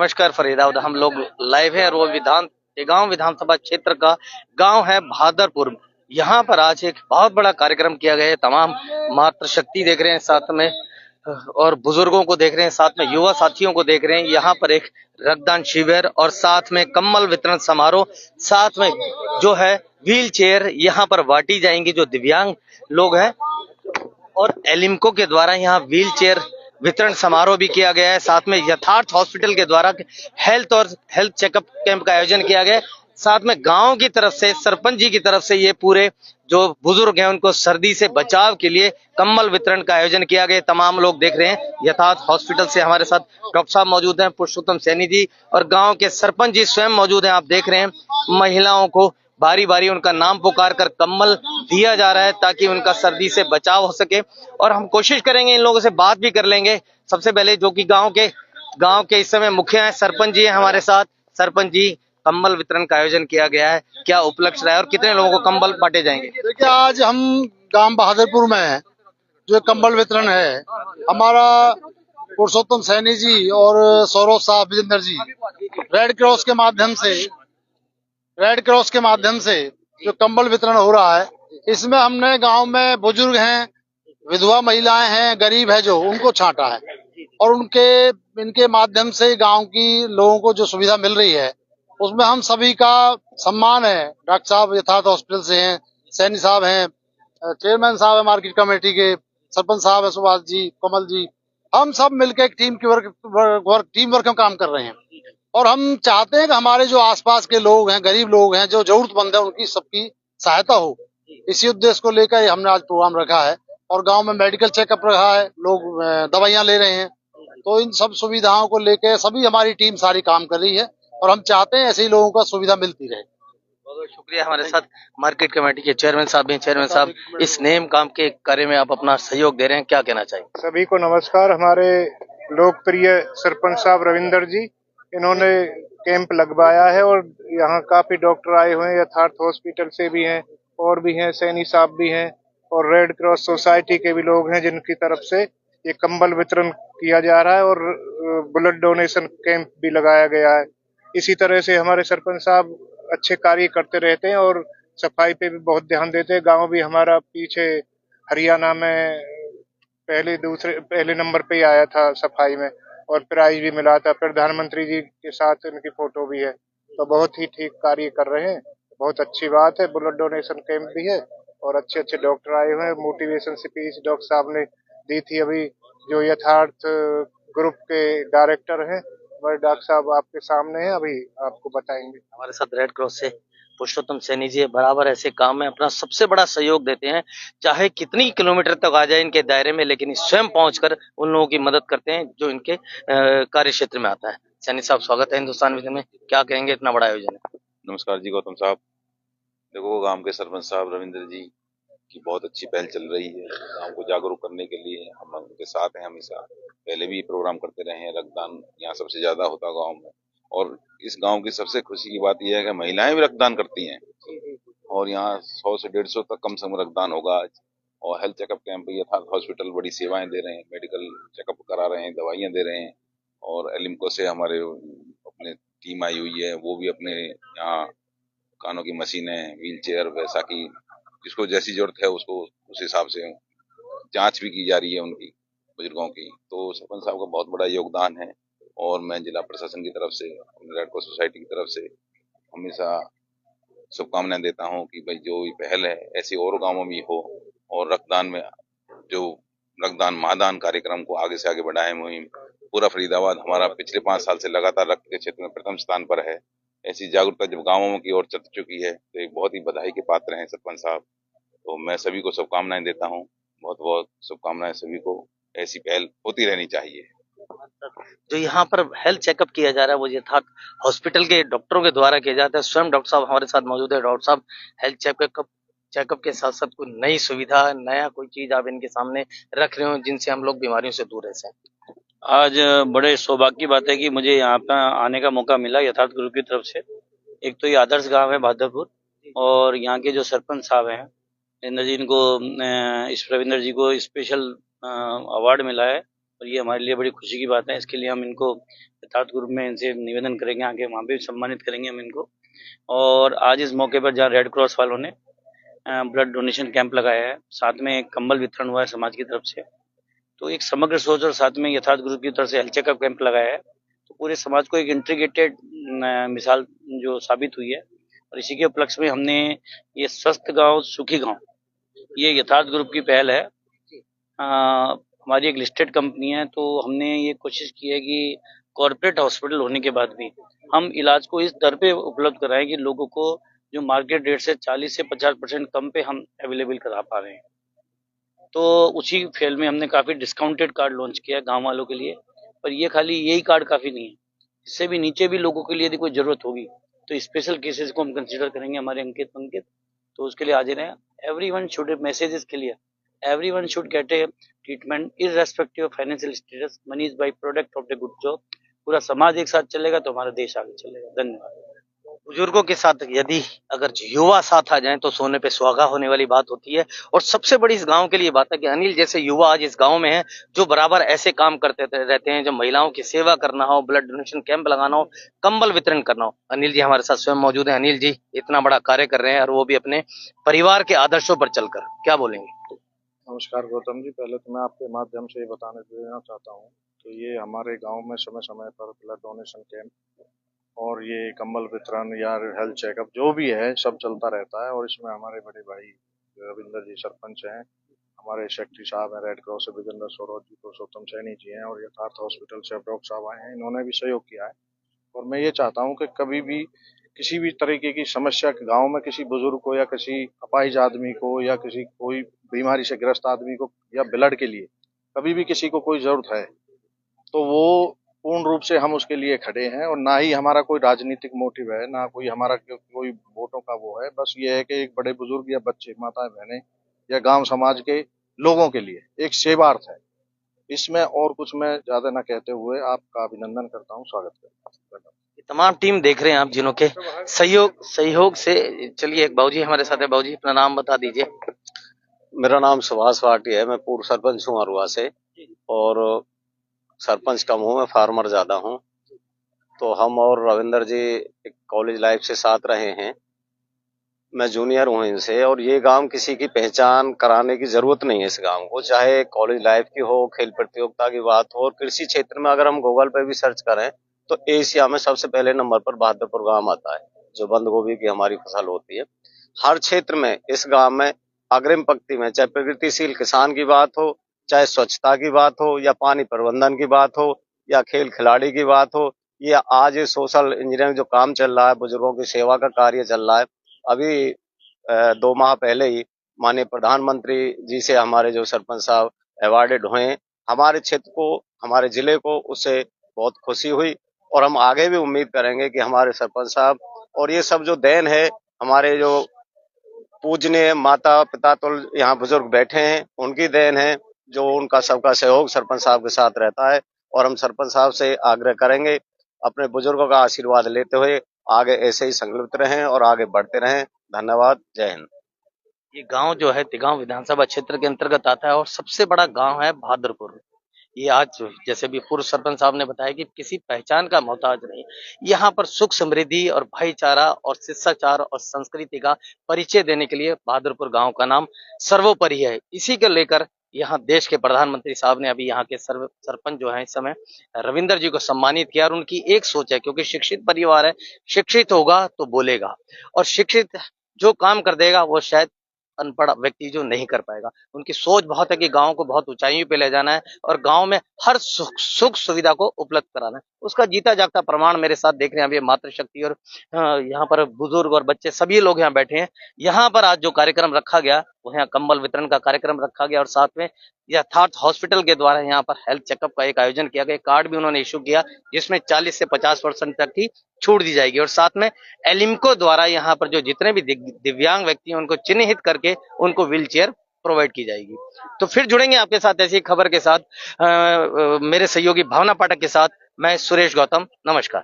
नमस्कार फरीदाबाद। हम लोग लाइव हैं और वो गांव विधानसभा क्षेत्र का गांव है बहादुरपुर। यहाँ पर आज एक बहुत बड़ा कार्यक्रम किया गया है। तमाम मातृशक्ति देख रहे हैं, साथ में और बुजुर्गों को देख रहे हैं, साथ में युवा साथियों को देख रहे हैं। यहाँ पर एक रक्तदान शिविर और साथ में कंबल वितरण समारोह, साथ में जो है व्हील चेयर यहाँ पर बांटी जाएंगी जो दिव्यांग लोग हैं, और एलिम्को के द्वारा यहाँ व्हील चेयर वितरण समारोह भी किया गया है। साथ में यथार्थ हॉस्पिटल के द्वारा हेल्थ चेकअप कैंप का आयोजन किया गया है। साथ में गांव की तरफ से, सरपंच जी की तरफ से, ये पूरे जो बुजुर्ग हैं उनको सर्दी से बचाव के लिए कंबल वितरण का आयोजन किया गया। तमाम लोग देख रहे हैं। यथार्थ हॉस्पिटल से हमारे साथ डॉक्टर साहब मौजूद हैं, पुरुषोत्तम सैनी जी, और गांव के सरपंच जी स्वयं मौजूद हैं। आप देख रहे हैं महिलाओं को बारी बारी उनका नाम पुकार कर कम्बल दिया जा रहा है ताकि उनका सर्दी से बचाव हो सके। और हम कोशिश करेंगे, इन लोगों से बात भी कर लेंगे। सबसे पहले जो कि गांव के इस समय मुखिया हैं, सरपंच जी हैं हमारे साथ। सरपंच जी, कंबल वितरण का आयोजन किया गया है, क्या उपलक्ष्य रहा है और कितने लोगों को कंबल बांटे जाएंगे? देखिए, आज हम गांव बहादुरपुर में हैं। जो कंबल वितरण है, हमारा पुरुषोत्तम सैनी जी और सौरभ साहब विजेंद्र जी रेड क्रॉस के माध्यम से जो कंबल वितरण हो रहा है, इसमें हमने गांव में बुजुर्ग हैं, विधवा महिलाएं हैं, गरीब है जो, उनको छांटा है और इनके माध्यम से गांव की लोगों को जो सुविधा मिल रही है उसमें हम सभी का सम्मान है। डॉक्टर साहब यथार्थ हॉस्पिटल से हैं, सैनी साहब हैं, चेयरमैन साहब है मार्केट कमेटी के, सरपंच साहब है सुभाष जी, कमल जी, हम सब मिलकर एक टीम वर्क में काम कर रहे हैं। और हम चाहते हैं कि हमारे जो आसपास के लोग हैं, गरीब लोग हैं, जो जरूरतमंद है, उनकी सबकी सहायता हो। इसी उद्देश्य को लेकर हमने आज प्रोग्राम रखा है और गांव में मेडिकल चेकअप रखा है, लोग दवाइयां ले रहे हैं। तो इन सब सुविधाओं को लेकर सभी हमारी टीम सारी काम कर रही है और हम चाहते हैं ऐसे ही लोगों को सुविधा मिलती रहे। बहुत बहुत शुक्रिया। हमारे साथ मार्केट कमेटी के चेयरमैन साहब हैं। चेयरमैन साहब, इस नेम काम के कार्य में आप अपना सहयोग दे रहे हैं, क्या कहना चाहिए? सभी को नमस्कार। हमारे लोकप्रिय सरपंच साहब रविंदर जी, इन्होंने कैंप लगवाया है और यहाँ काफी डॉक्टर आए हुए हैं, यथार्थ हॉस्पिटल से भी हैं और भी हैं, सैनी साहब भी हैं और रेड क्रॉस सोसाइटी के भी लोग हैं, जिनकी तरफ से ये कंबल वितरण किया जा रहा है और ब्लड डोनेशन कैंप भी लगाया गया है। इसी तरह से हमारे सरपंच साहब अच्छे कार्य करते रहते हैं और सफाई पे भी बहुत ध्यान देते हैं। गांव भी हमारा पीछे हरियाणा में पहले नंबर पे ही आया था सफाई में और प्राइज भी मिला था। प्रधानमंत्री जी के साथ इनकी फोटो भी है। तो बहुत ही ठीक कार्य कर रहे हैं, बहुत अच्छी बात है। ब्लड डोनेशन कैंप भी है और अच्छे अच्छे डॉक्टर आए हुए हैं। मोटिवेशन स्पीच डॉक्टर साहब ने दी थी अभी, जो यथार्थ ग्रुप के डायरेक्टर हैं, वह डॉक्टर साहब आपके सामने हैं, अभी आपको बताएंगे। हमारे साथ रेड क्रॉस से पुरुषोत्तम सैनी जी बराबर ऐसे काम में अपना सबसे बड़ा सहयोग देते हैं, चाहे कितनी किलोमीटर तक आ जाए इनके दायरे में, लेकिन स्वयं पहुंचकर उन लोगों की मदद करते हैं जो इनके कार्य क्षेत्र में आता है। सैनी साहब, स्वागत है हिंदुस्तान विजन में, क्या कहेंगे, इतना बड़ा आयोजन है? नमस्कार जी गौतम साहब। देखो, गांव के सरपंच साहब रविंद्र जी की बहुत अच्छी पहल चल रही है। गांव को जागरूक करने के लिए हम उनके साथ हैं हमेशा। पहले भी प्रोग्राम करते रहे हैं। रक्तदान यहाँ सबसे ज्यादा होता है गांव में, और इस गांव की सबसे खुशी की बात यह है कि महिलाएं भी रक्तदान करती हैं और यहाँ 100 से 150 तक कम से कम रक्तदान होगा आज। और हेल्थ चेकअप कैंप यथार्थ हॉस्पिटल बड़ी सेवाएं दे रहे हैं, मेडिकल चेकअप करा रहे हैं, दवाइयां दे रहे हैं। और एलिम्को से हमारे अपने टीम आई हुई है, वो भी अपने यहाँ कानों की मशीनें, व्हील चेयर, वैसा की जिसको जैसी जरूरत है उसको उस हिसाब से जांच भी की जा रही है उनकी, बुजुर्गों की। तो सरपंच साहब का बहुत बड़ा योगदान है और मैं जिला प्रशासन की तरफ से, रेड क्रॉस सोसाइटी की तरफ से हमेशा शुभकामनाएं देता हूं कि भाई जो ये पहल है ऐसी और गांवों में हो और रक्तदान में जो रक्तदान महादान कार्यक्रम को आगे से आगे बढ़ाएं मुहिम। पूरा फरीदाबाद हमारा पिछले 5 साल से लगातार रक्त के क्षेत्र में प्रथम स्थान पर है। ऐसी जागरूकता जब गांवों की ओर चल चुकी है तो एक बहुत ही बधाई के पात्र हैं सरपंच साहब। तो मैं सभी को शुभकामनाएं देता हूं, बहुत बहुत शुभकामनाएं सभी को। ऐसी पहल होती रहनी चाहिए। जो यहाँ पर हेल्थ चेकअप किया जा रहा है वो यथार्थ हॉस्पिटल के डॉक्टरों के द्वारा किया जाता है। स्वयं डॉक्टर साहब हमारे साथ मौजूद है। डॉक्टर साहब, हेल्थ चेकअप के साथ साथ कोई नई सुविधा, नया कोई चीज आप इनके सामने रख रहे हो जिनसे हम लोग बीमारियों से दूर रह सकें? आज बड़े सौभाग्य की बात है कि मुझे यहाँ पे आने का मौका मिला यथार्थ ग्रुप की तरफ से। एक तो ये आदर्श गांव है बहादुरपुर, और यहाँ के जो सरपंच साहब हैं रविंदर जी, इनको इस रविंदर जी को स्पेशल अवार्ड मिला है और ये हमारे लिए बड़ी खुशी की बात है। इसके लिए हम इनको यथार्थ ग्रुप में इनसे निवेदन करेंगे, आगे वहाँ पे सम्मानित करेंगे हम इनको। और आज इस मौके पर जहाँ रेड क्रॉस वालों ने ब्लड डोनेशन कैंप लगाया है, साथ में एक कंबल वितरण हुआ है समाज की तरफ से, तो एक समग्र सोच और साथ में यथार्थ ग्रुप की तरफ से हेल्थ चेकअप कैंप लगाया है, तो पूरे समाज को एक इंटीग्रेटेड मिसाल जो साबित हुई है। और इसी के उपलक्ष्य में हमने ये स्वस्थ गांव सुखी गांव, ये यथार्थ ग्रुप की पहल है। हमारी एक लिस्टेड कंपनी है, तो हमने ये कोशिश की है कि कॉर्पोरेट हॉस्पिटल होने के बाद भी हम इलाज को इस दर पे उपलब्ध कराएं कि लोगों को जो मार्केट रेट से 40 से 50% कम पे हम अवेलेबल करा पा रहे हैं। तो उसी फेल में हमने काफ़ी डिस्काउंटेड कार्ड लॉन्च किया है गाँव वालों के लिए। पर ये खाली यही कार्ड काफ़ी नहीं है, इससे भी नीचे भी लोगों के लिए यदि कोई ज़रूरत होगी तो स्पेशल केसेस को हम कंसिडर करेंगे हमारे अंकित, तो उसके लिए हाजिर हैं। Everyone should, message is clear, everyone should get a treatment irrespective of financial status. Money is by product of the good job. पूरा समाज एक साथ चलेगा तो हमारा देश आगे चलेगा। धन्यवाद। बुजुर्गों के साथ यदि अगर युवा साथ आ जाएं तो सोने पे सुहागा होने वाली बात होती है। और सबसे बड़ी इस गांव के लिए बात है कि अनिल जैसे युवा आज इस गांव में हैं, जो बराबर ऐसे काम करते रहते हैं, जो महिलाओं की सेवा करना हो, ब्लड डोनेशन कैंप लगाना हो, कंबल वितरण करना हो। अनिल जी हमारे साथ स्वयं मौजूद है। अनिल जी इतना बड़ा कार्य कर रहे हैं और वो भी अपने परिवार के आदर्शों पर चलकर, क्या बोलेंगे? नमस्कार गौतम जी, पहले तो मैं आपके माध्यम से ये बताने देना चाहता हूँ कि ये हमारे गांव में समय समय पर ब्लड डोनेशन कैंप और ये कंबल वितरण या हेल्थ चेकअप जो भी है सब चलता रहता है। और इसमें हमारे बड़े भाई रविंदर जी सरपंच हैं, हमारे सेक्रेटरी साहब हैं रेड क्रॉस से विजेंद्र सौरभ जी, पुरुषोत्तम सैनी जी हैं, और यथार्थ हॉस्पिटल से डॉक्टर साहब आए हैं, इन्होंने भी सहयोग किया है। और मैं ये चाहता हूँ कि कभी भी किसी भी तरीके की समस्या गांव में किसी बुजुर्ग को या किसी अपाहिज आदमी को या किसी कोई बीमारी से ग्रस्त आदमी को या ब्लड के लिए कभी भी किसी को कोई जरूरत है तो वो पूर्ण रूप से हम उसके लिए खड़े हैं। और ना ही हमारा कोई राजनीतिक मोटिव है, ना कोई हमारा कोई वोटों का वो है। बस ये है कि एक बड़े बुजुर्ग या बच्चे, माताएं, बहनें या गांव समाज के लोगों के लिए एक सेवार्थ है इसमें। और कुछ मैं ज्यादा ना कहते हुए आपका अभिनंदन करता हूँ, स्वागत करता हूँ। तमाम टीम देख रहे हैं आप, जिन्हों के सहयोग से। चलिए एक बाबूजी हमारे साथ है। बाबूजी अपना नाम बता दीजिए। मेरा नाम सुभाष भाटी है, मैं पूर्व सरपंच हूँ अरुआ से, और सरपंच कम हूँ, मैं फार्मर ज्यादा हूँ। तो हम और रविंदर जी कॉलेज लाइफ से साथ रहे हैं, मैं जूनियर हूँ इनसे। और ये गांव किसी की पहचान कराने की जरूरत नहीं है इस गांव को, चाहे कॉलेज लाइफ की हो, खेल प्रतियोगिता की बात हो, और कृषि क्षेत्र में अगर हम गूगल पे भी सर्च करें तो एशिया में सबसे पहले नंबर पर बहादुरपुर गांव आता है, जो बंद गोभी की हमारी फसल होती है। हर क्षेत्र में इस गांव में अग्रिम पंक्ति में, चाहे प्रगतिशील किसान की बात हो, चाहे स्वच्छता की बात हो, या पानी प्रबंधन की बात हो, या खेल खिलाड़ी की बात हो, या आज सोशल इंजीनियरिंग जो काम चल रहा है, बुजुर्गों की सेवा का कार्य चल रहा है। अभी 2 माह पहले ही माननीय प्रधानमंत्री जी से हमारे जो सरपंच साहब अवार्डेड हुए, हमारे क्षेत्र को, हमारे जिले को उससे बहुत खुशी हुई। और हम आगे भी उम्मीद करेंगे कि हमारे सरपंच साहब, और ये सब जो देन है हमारे जो पूजनीय माता पिता तो यहाँ बुजुर्ग बैठे हैं, उनकी देन है, जो उनका सबका सहयोग सरपंच साहब के साथ रहता है। और हम सरपंच साहब से आग्रह करेंगे अपने बुजुर्गों का आशीर्वाद लेते हुए आगे ऐसे ही संकल्पित रहें और आगे बढ़ते रहें। धन्यवाद, जय हिंद। ये गांव जो है तिगांव विधानसभा क्षेत्र के अंतर्गत आता है और सबसे बड़ा गांव है बहादुरपुर। ये आज जैसे भी पूर्व सरपंच साहब ने बताया कि किसी पहचान का मोहताज नहीं, यहाँ पर सुख समृद्धि और भाईचारा और शिष्टाचार और संस्कृति का परिचय देने के लिए बहादुरपुर गांव का नाम सर्वोपरि है। इसी को लेकर यहाँ देश के प्रधानमंत्री साहब ने अभी यहाँ के सरपंच जो है इस समय रविंदर जी को सम्मानित किया। और उनकी एक सोच है, क्योंकि शिक्षित परिवार है, शिक्षित होगा तो बोलेगा, और शिक्षित जो काम कर देगा वो शायद अनपढ़ व्यक्ति जो नहीं कर पाएगा। उनकी सोच बहुत है कि गांव को बहुत ऊंचाइयों पे ले जाना है और गांव में हर सुख सुविधा को उपलब्ध कराना है। उसका जीता जागता प्रमाण मेरे साथ देख रहे हैं अभी मातृशक्ति और यहाँ पर बुजुर्ग और बच्चे सभी लोग यहाँ बैठे हैं। यहाँ पर आज जो कार्यक्रम रखा गया वो यहाँ कंबल वितरण का कार्यक्रम रखा गया और साथ में यथार्थ हॉस्पिटल के द्वारा यहाँ पर हेल्थ चेकअप का एक आयोजन किया गया। कार्ड भी उन्होंने इशू किया जिसमें 40 से 50% तक की छूट दी जाएगी। और साथ में एलिम्को द्वारा यहाँ पर जो जितने भी दिव्यांग व्यक्ति हैं उनको चिन्हित करके उनको व्हील चेयर प्रोवाइड की जाएगी। तो फिर जुड़ेंगे आपके साथ ऐसी खबर के साथ, मेरे सहयोगी भावना पाठक के साथ। मैं सुरेश गौतम, नमस्कार।